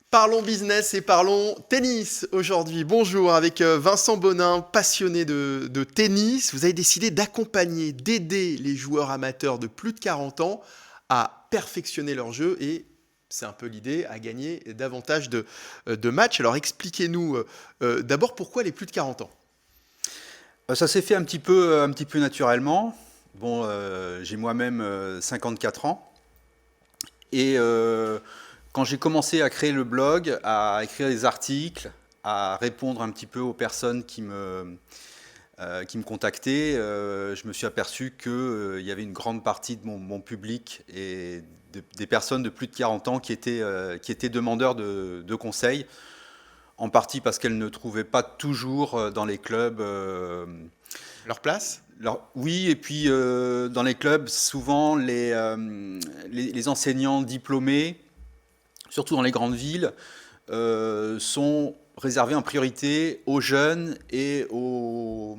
Parlons business et parlons tennis aujourd'hui. Bonjour, avec Vincent Bonin, passionné de tennis. Vous avez décidé d'accompagner, d'aider les joueurs amateurs de plus de 40 ans à perfectionner leur jeu et, c'est un peu l'idée, à gagner davantage de matchs. Alors expliquez-nous d'abord pourquoi les plus de 40 ans. Ça s'est fait un petit peu naturellement. Bon, j'ai moi-même 54 ans. Et quand j'ai commencé à créer le blog, à écrire des articles, à répondre un petit peu aux personnes qui me contactaient, je me suis aperçu qu'il y avait une grande partie de mon public et des personnes de plus de 40 ans qui étaient demandeurs de conseils, en partie parce qu'elles ne trouvaient pas toujours dans les clubs Leur place? oui, et puis dans les clubs, souvent les enseignants diplômés, surtout dans les grandes villes, sont réservés en priorité aux jeunes et aux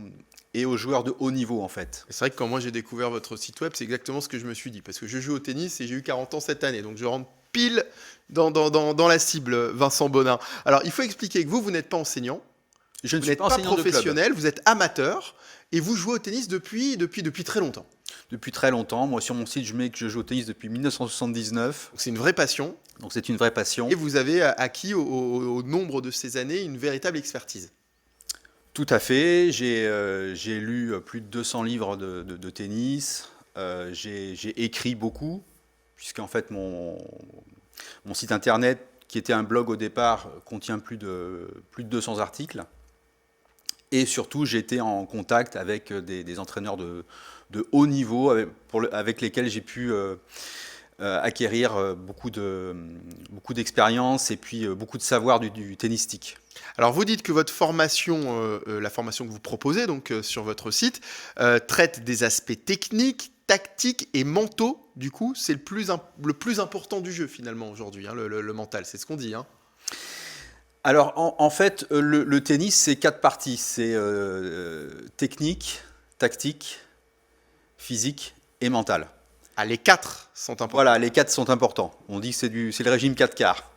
joueurs de haut niveau en fait. C'est vrai que quand moi j'ai découvert votre site web, c'est exactement ce que je me suis dit. Parce que je joue au tennis et j'ai eu 40 ans cette année. Donc je rentre pile dans la cible, Vincent Bonin. Alors il faut expliquer que vous n'êtes pas enseignant, Je ne vous suis n'êtes pas pas enseignant de club. professionnel, vous êtes amateur et vous jouez au tennis depuis très longtemps. Depuis très longtemps, moi sur mon site, je mets que je joue au tennis depuis 1979, Donc c'est une vraie passion donc c'est une vraie et passion. vous avez acquis au nombre de ces années une véritable expertise. Tout à fait, j'ai lu plus de 200 livres de tennis, j'ai écrit beaucoup, puisqu'en fait mon site internet, qui était un blog au départ, contient plus de 200 articles. Et surtout, j'ai été en contact avec des entraîneurs de haut niveau avec lesquels j'ai pu acquérir beaucoup d'expérience et puis beaucoup de savoir du tennistique. Alors vous dites que votre formation, la formation que vous proposez donc sur votre site, traite des aspects techniques, tactiques et mentaux. Du coup, c'est le plus important du jeu finalement aujourd'hui, hein, le mental, c'est ce qu'on dit. Hein. Alors en fait, le tennis, c'est quatre parties. C'est technique, tactique, physique et mental. Ah, les quatre sont importants. Voilà, les quatre sont importants. On dit que c'est le régime 4 quarts.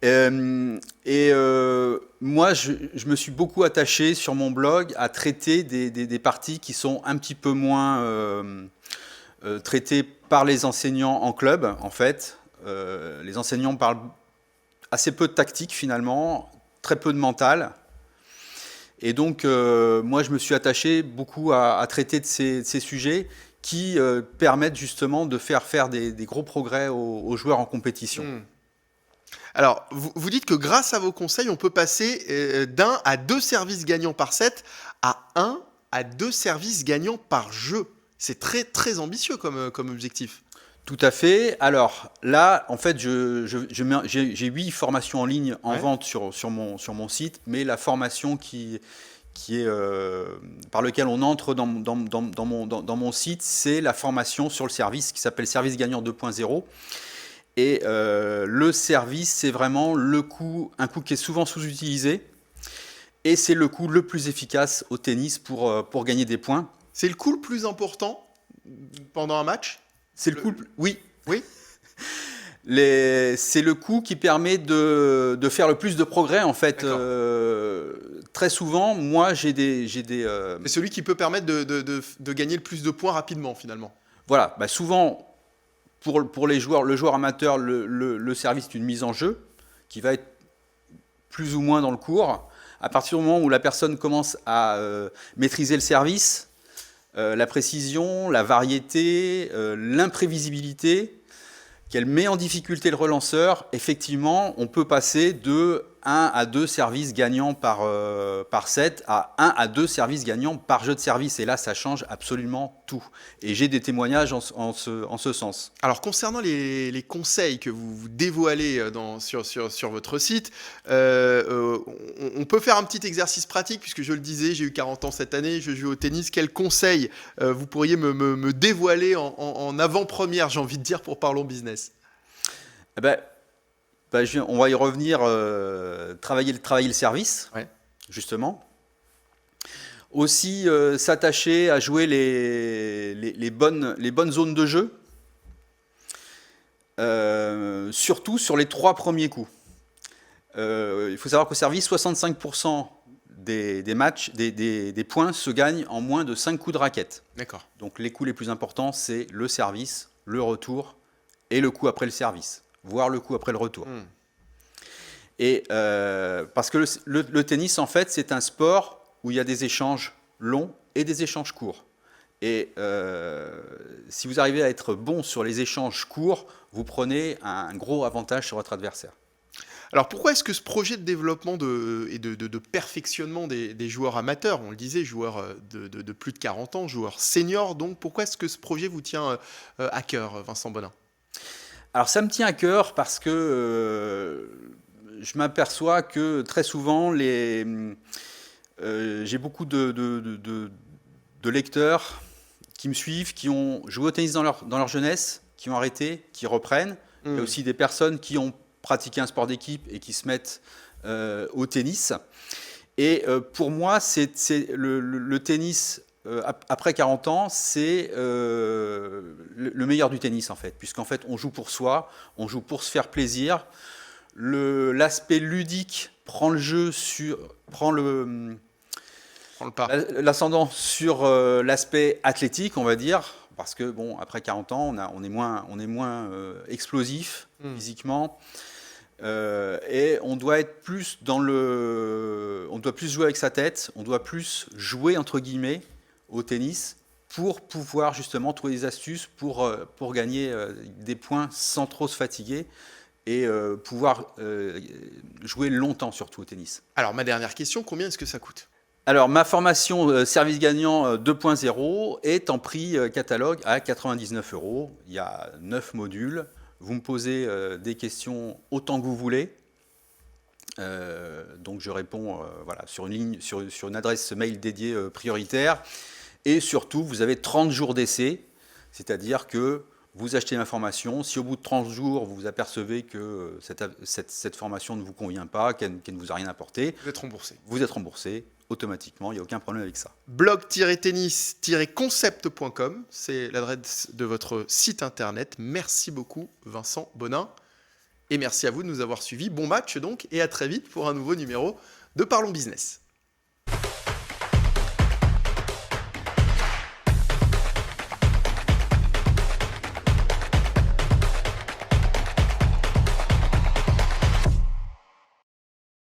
Moi, je me suis beaucoup attaché sur mon blog à traiter des parties qui sont un petit peu moins traitées par les enseignants en club, en fait. Les enseignants parlent assez peu de tactique finalement, très peu de mental. Et donc, moi, je me suis attaché beaucoup à traiter de ces sujets qui permettent justement de faire des gros progrès aux joueurs en compétition. Hmm. Alors, vous dites que grâce à vos conseils, on peut passer d'un à deux services gagnants par set à un à deux services gagnants par jeu. C'est très très ambitieux comme objectif. Tout à fait. Alors là, en fait, j'ai 8 formations en ligne en Ouais. vente sur mon site, mais la formation qui est par lequel on entre dans mon site, c'est la formation sur le service qui s'appelle Service Gagnant 2.0. Et le service, c'est vraiment un coût qui est souvent sous-utilisé, et c'est le coût le plus efficace au tennis pour gagner des points. C'est le coup le plus important pendant un match? C'est le Le- coût, oui, Oui. c'est le coup qui permet de faire le plus de progrès en fait. D'accord. Très souvent, moi C'est celui qui peut permettre de gagner le plus de points rapidement, finalement. voilà, bah, souvent pour les joueurs, le joueur amateur, le service est une mise en jeu qui va être plus ou moins dans le cours. À partir du moment où la personne commence à maîtriser le service, la précision, la variété, l'imprévisibilité, qu'elle met en difficulté le relanceur, effectivement, on peut passer de 1 à 2 services gagnants par set à 1 à 2 services gagnants par jeu de service. Et là, ça change absolument tout. Et j'ai des témoignages en ce sens. Alors, concernant les conseils que vous dévoilez sur votre site, on peut faire un petit exercice pratique, puisque je le disais, j'ai eu 40 ans cette année, je joue au tennis. Quels conseils vous pourriez me dévoiler en avant-première, j'ai envie de dire, pour Parlons Business? Eh ben, on va y revenir, travailler le service, Ouais. justement. Aussi, s'attacher à jouer les bonnes zones de jeu, surtout sur les 3 premiers coups. Il faut savoir qu'au service, 65% des matchs, des points se gagnent en moins de 5 coups de raquette. D'accord. Donc les coups les plus importants, c'est le service, le retour et le coup après le service, voire le coup après le retour. Et parce que le tennis, en fait, c'est un sport où il y a des échanges longs et des échanges courts. Et si vous arrivez à être bon sur les échanges courts, vous prenez un gros avantage sur votre adversaire. Alors pourquoi est-ce que ce projet de développement et de perfectionnement des joueurs amateurs, on le disait, joueurs de plus de 40 ans, joueurs seniors, donc pourquoi est-ce que ce projet vous tient à cœur, Vincent Bonin? Alors ça me tient à cœur parce que je m'aperçois que très souvent, j'ai beaucoup de lecteurs qui me suivent, qui ont joué au tennis dans leur jeunesse, qui ont arrêté, qui reprennent. Il y a aussi des personnes qui ont pratiqué un sport d'équipe et qui se mettent au tennis. Et pour moi, le tennis, après 40 ans, c'est le meilleur du tennis, en fait. Puisqu'en fait, on joue pour soi, on joue pour se faire plaisir. L'aspect ludique prend l'ascendant sur l'aspect athlétique, on va dire, parce que bon, après 40 ans, on est moins explosif physiquement, et on doit être plus on doit plus jouer avec sa tête, on doit plus jouer entre guillemets au tennis pour pouvoir justement trouver des astuces pour gagner des points sans trop se fatiguer. Et pouvoir jouer longtemps surtout au tennis. Alors ma dernière question, combien est-ce que ça coûte? Alors ma formation Service Gagnant 2.0 est en prix catalogue à 99 €. Il y a 9 modules. Vous me posez des questions autant que vous voulez. Donc je réponds voilà, sur une adresse mail dédiée prioritaire. Et surtout, vous avez 30 jours d'essai, c'est-à-dire que vous achetez l'information. Si au bout de 30 jours, vous vous apercevez que cette formation ne vous convient pas, qu'elle ne vous a rien apporté, Vous êtes remboursé. Vous êtes remboursé automatiquement, il n'y a aucun problème avec ça. blog-tennis-concept.com, c'est l'adresse de votre site internet. Merci beaucoup, Vincent Bonin. Et merci à vous de nous avoir suivis. Bon match donc, et à très vite pour un nouveau numéro de Parlons Business.